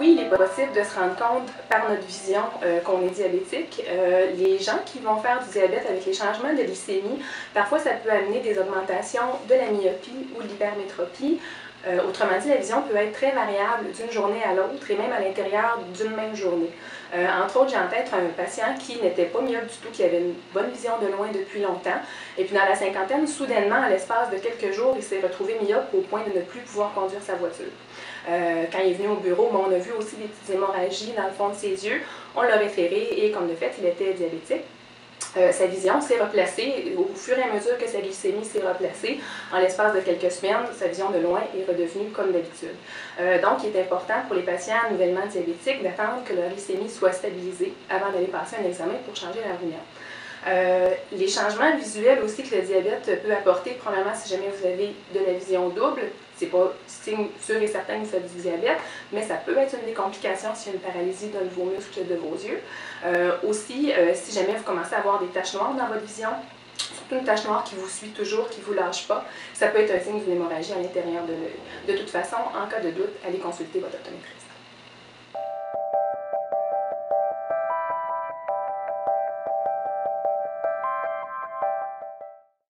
oui, il est possible de se rendre compte par notre vision qu'on est diabétique. Les gens qui vont faire du diabète avec les changements de glycémie, parfois ça peut amener des augmentations de la myopie ou de l'hypermétropie. Autrement dit, la vision peut être très variable d'une journée à l'autre et même à l'intérieur d'une même journée. Entre autres, j'ai en tête un patient qui n'était pas myope du tout, qui avait une bonne vision de loin depuis longtemps. Et puis dans la cinquantaine, soudainement, à l'espace de quelques jours, il s'est retrouvé myope au point de ne plus pouvoir conduire sa voiture. Quand il est venu au bureau, on a vu aussi des petites hémorragies dans le fond de ses yeux. On l'a référé et comme de fait, il était diabétique. Sa vision s'est replacée au fur et à mesure que sa glycémie s'est replacée. En l'espace de quelques semaines, sa vision de loin est redevenue comme d'habitude. Donc, il est important pour les patients nouvellement diabétiques d'attendre que leur glycémie soit stabilisée avant d'aller passer un examen pour changer leur vision. Les changements visuels aussi que le diabète peut apporter, premièrement, si jamais vous avez de la vision double, c'est pas signe sûr et certain que vous faites du diabète, mais ça peut être une des complications s'il y a une paralysie d'un de vos muscles de vos yeux. Aussi, si jamais vous commencez à avoir des taches noires dans votre vision, surtout une tache noire qui vous suit toujours, qui ne vous lâche pas, ça peut être un signe d'une hémorragie à l'intérieur de l'œil. De toute façon, en cas de doute, allez consulter votre optométriste.